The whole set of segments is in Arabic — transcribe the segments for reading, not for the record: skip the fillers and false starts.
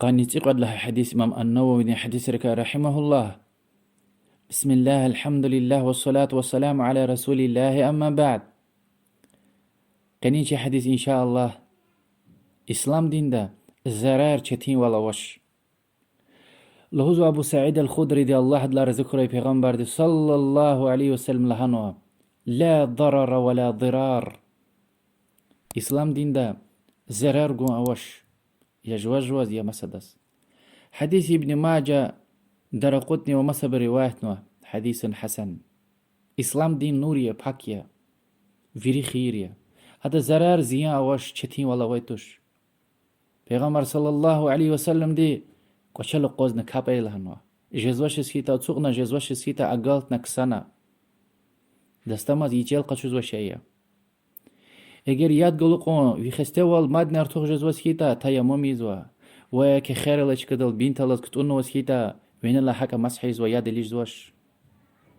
قانيت يقعد لها حديث إمام النووي حديث رحمه الله. بسم الله الحمد لله والصلاة والسلام على رسول الله أما بعد. قنينش حديث إن شاء الله. إسلام دين ده الزرار چتين ولا وش. لهوز أبو سعيد الخدري دي الله دلار ذكره پیغمبر دي صلى الله عليه وسلم لهنوا لا ضرر ولا ضرار. إسلام دين ده زرار قو أوش يا جواز يا مسدس. حديث ابن ماجه درقطني ومصب روايتنا حديث حسن. إسلام دين نورية باكية فيري خيرية. هذا زرار زيان أوش چتين ولا ويتوش. پیغمبر صلى الله عليه وسلم دي قشل قوزن كابي لهنوا جزوش سكيتا تسوقنا جزوش سكيتا أقالتنا كسانا دستماز يجيل قشوز وشيئة. اگر ياد قلقون ويخستوال مادن ارتوغ جزوش سكيتا تايا مميزوا ويكي خير لچ كدل بين تلز كتونو سكيتا وين الله حكا مسحيز وياد ليش زوش.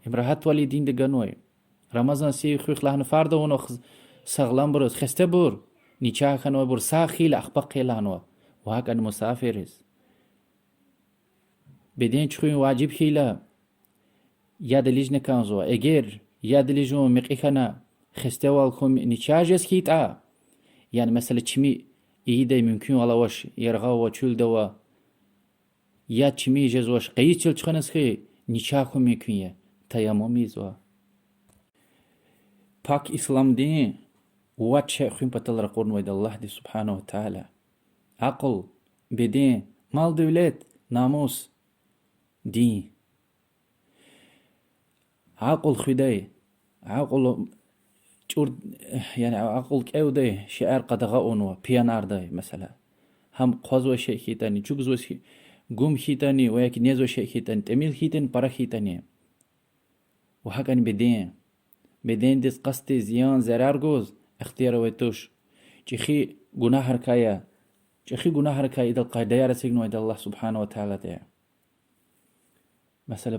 امرهات والي دين دقانوي رمضان سي خوخ لهن فرده ونو سغلان بروز خسته بور نيچا خنو بور ساخيل أخبقي لهنوا وهاك أن مسافرز بدين چخوين واجب خيلا ياد ليج نكانزو اگر ياد ليجو مقيخنا خستوال خم نيچاجس خيتا يعني مثلا چمي ايده ممكن ولا وش يرغا وچول دوا يا چمي جزوش قيچل چخنس خي نيچا خم ممكن تياموميزوا پاك اسلام دين واتش خوين بطل رقورن ويد الله دي سبحانه وتعالى عقل بدين مال دولت ناموس دين عقل خداي عقل يعني عقل كأودي شعر قدغاؤنوا بيانار داي مثلا هم قوزو شيء خيتاني جوجزو شيء قوم خيتاني وياك نيزو شيء خيتاني تميل خيتاني برا خيتاني وهكذا بدين ديس قصتي زيان زرار جوز اختيار ويتوش جخي جناح ركايا جخي جناح ركايا إذا القاعدة يرسينو إذا الله سبحانه وتعالى ده مثلا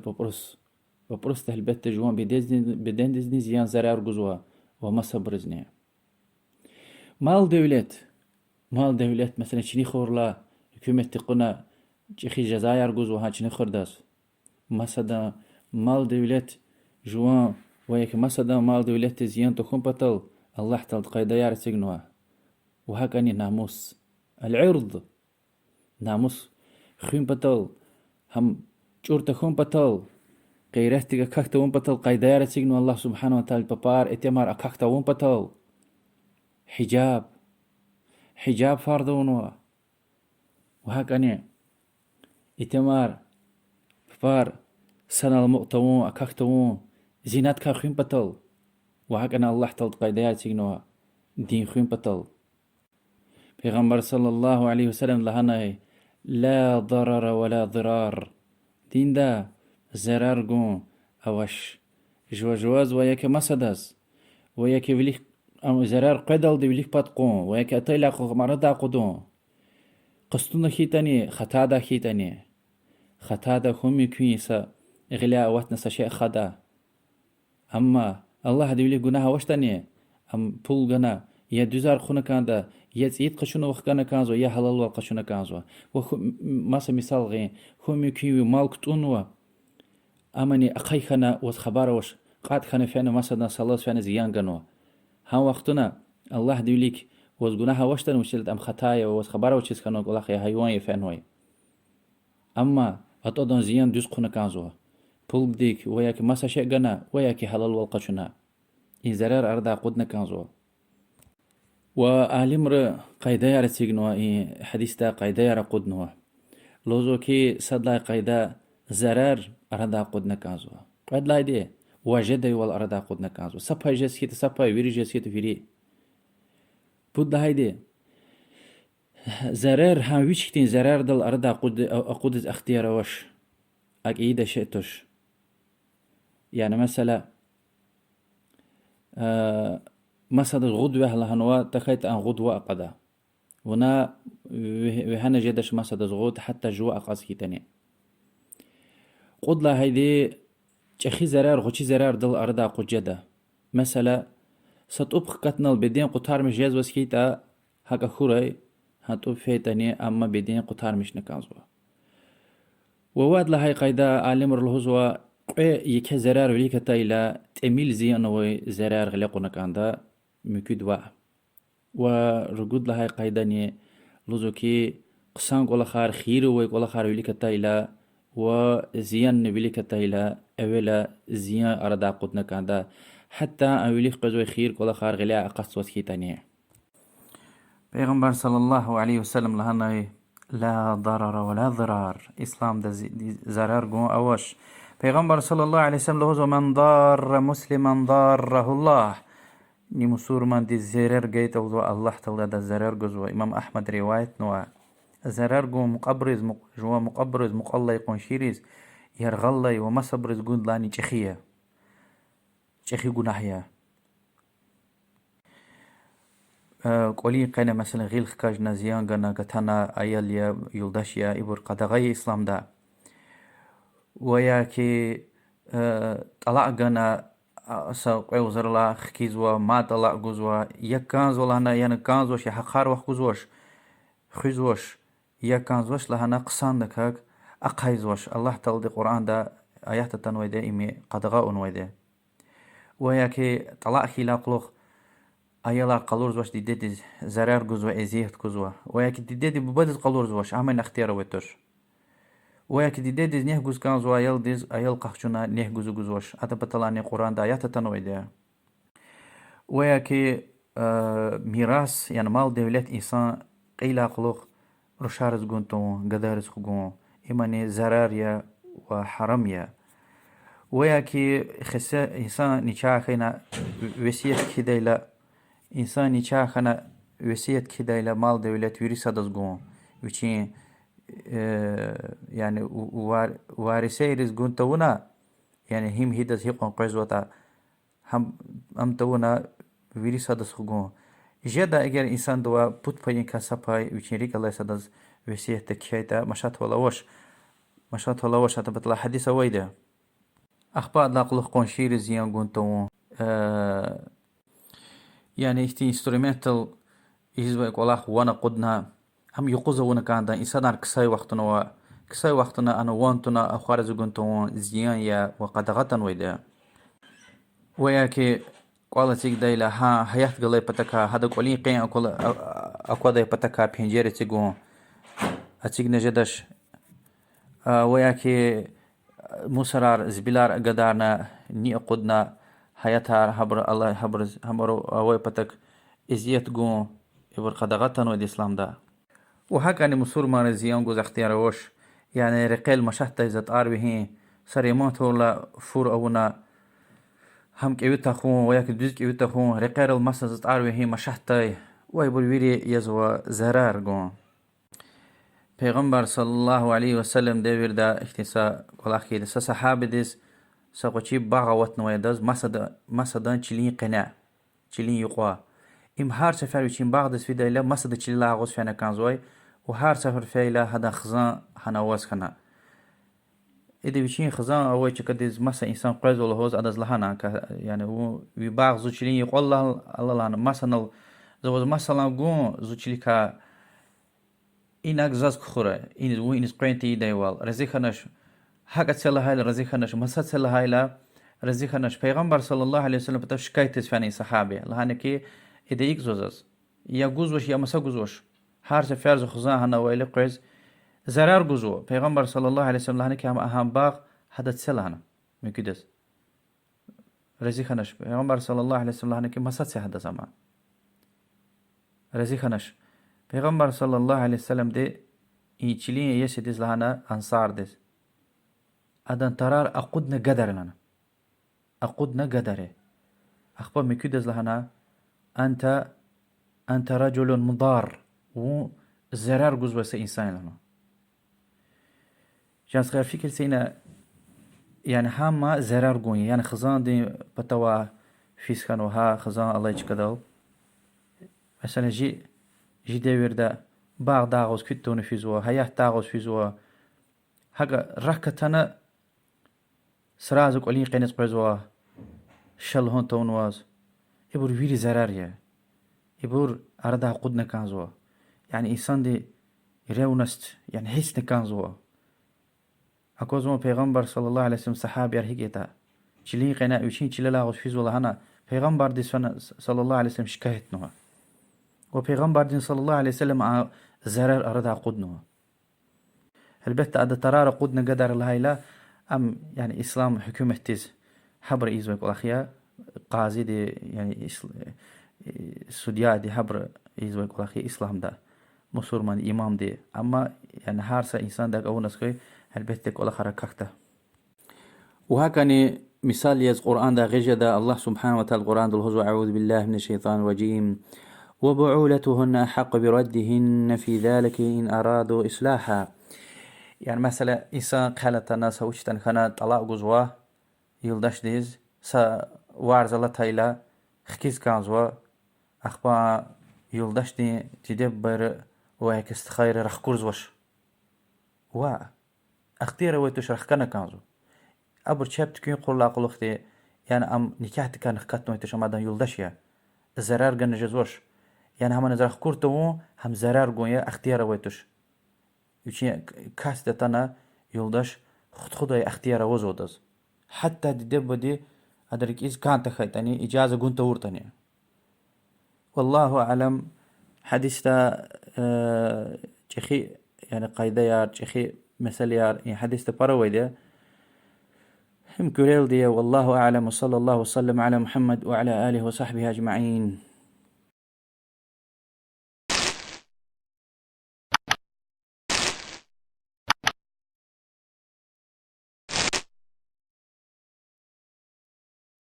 ببرس تهلبت جوان بدين ديزني زيان زرار جوزوا وما صبرزني مال دولت مثلا شني خورلا حكومة تقنا جخي جزائر جوزوا ها شني خرداس مثلا مال دولت جوان وياك مثلا مال دولت زيان تكون بطل الله تعالى قاعدة يرسينو وهكذا ناموس العرض ناموس خين بطل هم چور تخون بطل غيرتك كاكتوون بطل قاعدة يرسينو الله سبحانه وتعالى ببار اتمار اكاكتوون بطل حجاب فرضونوا وهكذا اتمار ببار سنة المقتوون اكاكتوون زينات كاخين بطل وهكذا الله تعالى قاعدة يرسينو دين خين بطل. پیغمبر صلى الله عليه وسلم لهنا لا ضرر ولا ضرار دين دا زرار قون اوش جواز وياك مسدس وياك وليك زرار قدل دي وليك باتقون وياك اتيلا مردا قدون قصتنا خيتاني خطا دا خمي كويسا غلاء واتنا سشيء خدا اما الله دي وليك قناها وشتاني ام پول قنا يا دوزار خونه كاندا يا زيد قشونه وخكنا كانزو يا حلال والقشونه كانزو ماسا مثال غين هم يكيو مالكتونوا اماني اخيخنا وخباروش قاد خنا فانا مثلا صلاص فانا زيان غنوا ها وقتنا الله ديوليك وزغناها وشتن وشلت ام خطايا وخباروش كانوا قلاخ يا حيوان يفنوي اما اتودن زيان دوز خونه كانزو بول ديك وياك ماسا شيء غنا وياك حلال والقشونه ان زرار اردا قدنا كانزو وعالمر قاعدة يرسيجنوا حديث دا قاعدة يرقدنوا لوزو كي صدلا قاعدة زرار أردا قدنا كازوا قد لا يدي وجد يوال أردا قدنا كازوا سبا جسكيت سبا ويري جسكيت فيري بود هايدي زرار هم ويشكتين زرار دل أردا قدس اختيار وش أكيد شئتوش يعني مثلا مثلا غدوة لهنوا تخيت أن غدوة أقدا ونا وهنا جدش مثلا غد حتى جوا أقاسكي تاني قد لا هيدي چخي زرار غوشي زرار دل أردا قد جدا مثلا ستوبخ كتنال بدين قطار مجاز وسكيتا هكا خوراي هاتو فيتني أما بدين قطار مش نكازوا وواد لهاي قايدة عالم الهزوة يك زرار وليك تايلا تميل زيانوي زرار غلقنا كاندا مكدوا ورقود لهاي قايدة لزوكي قسان قولا خار خيرو ويقولا خار وليك تايلا وزيان نبيلك تايلا أولا زيان أردا قدنا كاندا حتى أوليك قزوي خير قولا خار غلاء قصوت كيتانيه پیغمبر صلى الله عليه وسلم لهنا لا ضرر ولا ضرار إسلام ده زرار قوم أوش پیغمبر صلى الله عليه وسلم لهزو من ضار مسلما ضاره الله ني مسور من دي زرار قيت أوزو الله تولى ده زرار قزو إمام أحمد رواية نوع زرار قوم مقبرز جوا مقبرز مقلي قنشيريز يرغلي ومسبرز قند لاني چخيه چخي قناحيه قولي قينا مثلا غيل خكاجنا زيان قنا قتانا ايال يا يلداش يا إبر قدغي إسلام دا وياكي طلع قنا ساقوي وزرلا خكيزوا ما طلع قزوا يكانزو لهنا يعني كانزوش يحقار وخوزوش خيزوش يكانزوش لهنا قصان دكاك أقايزوش الله تعالى القرآن دا آيات تنويده إمي قدغاء نويده وياكي طلع خلاقلوخ أيلا قلورز واش ديدي زرار جزوة إزيهت جزوة وياك ديدي ببدل قلورز واش عمل اختيار وتر وياك ديدي نه جز كان زوا يل ديز أيل قحشنا نه جزوش هذا بطلاني قرآن دا آيات تنويده وياك ميراث يعني مال دولة إنسان قيل قلوخ رشارز جونتون قدارز خجون إيماني زراريا وحراميا وياك خسا إنسان نشاخنا وسيت كده لا إنسان يشاخنا وسيت كده إلى مال دولة ورثة دزقون وشين يعني وارثي رزقون تونا يعني هم هيدز هيقون قيزوتا هم تونا ورثة دزقون جدا أجر إنسان دوا بوت بين كسباي وشين ريك الله سدز وسيت كيتا مشات ولا وش هذا بطلع حديث ويدا أخبار لاقلق قنشير زيان قنتون يعني إختي instrumental إذا يقولك وانا قدنا هم يقوزوا وانا كان دا إنسان كساي وقتنا أنا وانتنا أخارز قنتون زيان يا وقدغتن ويدا وياكي قالتك دايلا ها حياة قلي بتكا هذا قولين قين أقول داي بتكا بينجيري تيقون أتيق نجدش وياكي مسرار زبلار قدارنا ني قدنا حياتها حبر الله حبر همرو أوي بتك إزيت قوم يبر قدغتن ودي إسلام دا وهكذا مسور ما رزيان جوز اختيار وش يعني رقيل مشهد إذا تعرفه سريمات ولا فور أونا هم كيوتا خون وياك دوز كيوتا خون رقيل المسجد تعرفه مشهد ويبر ويري يزوا زرار قوم پیغمبر صلى الله عليه وسلم دير دا اختصا قول أخي لسا صحابة ديس ساقوشي باغوات نويداز مسدان چلين قناع چلين يقوا إم هار سفر وشين باغ دس في دايلا مسد چلين لاغوز فينا كانزوي وهار سفر فيلا هذا خزان هنواز خنا إذا وشين خزان أوي چكديز مسا إنسان قرز ولا هوز أدز لهانا يعني هو باغ زو چلين يقوا الله لهانا مسا زوز مثلا قون زو چلين كا إنك زاز كخورة إن سقرينتي دايوال رزيخناش حاجة تسلا هاي رزيخناش مسات تسلا هاي لا رزيخناش پیغمبر صلى الله عليه وسلم بتاع شكايتس فاني صحابي لهانكي إذا يكزوزز يا جوزوش يا مسا جوزوش هارس فرز خزان هنا ويلي قرز زرار جوزو پیغمبر صلى الله عليه وسلم لهانكي هم أهم باغ هذا تسلا هنا مكيدس رزيخناش پیغمبر صلى الله عليه وسلم لهانكي مسات سه هذا زمان رزيخناش پیغمبر صلى الله عليه وسلم دي إيشلين يشدز لهنا أنصار دز أدن ترار أقودنا قدر لنا أقودنا قدره أخبر مكيدز لهنا أنت رجل مضار وزرار جزوة إنسان لنا جانس غير فكر سينا يعني هما زرار قوي يعني خزان دي بتوا فيسكن وها خزان الله يجكدو مثلا جي دير دا باغ داغوز كتون فيزوا هيا داغوز فيزوا هاگا ركتنا سرازو قولين قينس قيزوا شل هون تونواز يبور ويري زراريا يبور أردا قدنا كانزوا يعني إنسان دي رونست يعني حس نكان زوا أكوزما پیغمبر صلى الله عليه وسلم صحابي أرهيكيتا چلين قنا يوشين چللا غشفيز والله هنا پیغمبر دي صلى الله عليه وسلم شكايت نوا وبيغمبر دين صلى الله عليه وسلم زرر أردها قدنوا البت أد ترار قدنا قدر الهيلا أم يعني إسلام حكومة تيز حبر إيزوك والأخيا قاضي دي يعني سوديا دي حبر إيزوك والأخيا إسلام دا مسلمان إمام دي أما يعني هارسا إنسان داك أو نسكي البت ديك والأخرى كاكتا وهكذا مثال يز قرآن دا غيجة دا الله سبحانه وتعالى القرآن دا الهزو أعوذ بالله من الشيطان الرجيم وبعولتهن أحق بردهن في ذلك إن أرادوا إصلاحا يعني مثلا إنسان خالتنا سوشتن خنا طلاق جزوا يلدش ديز سا وارز الله تايلا خكيز كانزوا أخبا يلدش دي تدبر وهيك استخير رخكورز وش وا اختيار ويتوش رخكنا كانزو أبر شابت كين قول لا قول اختي يعني أم نكاحت كان خكتنا ويتوش أمادان يلدش يا الزرار جن جزوش يعني هم نزرخ كورتو هم زرار جويا اختيار ويتوش يشين كاس دتنا يلدش خدای اختیار وزودز حتى دب دي ادرك إز كانت خيتني إجازة كنت ورتني والله أعلم حديث تا تشخي يعني قايدة يار تشخي مثل يار يعني حديث تا باروي دي هم كوريل دي والله أعلم وصلى الله وسلم على محمد وعلى آله وصحبه أجمعين.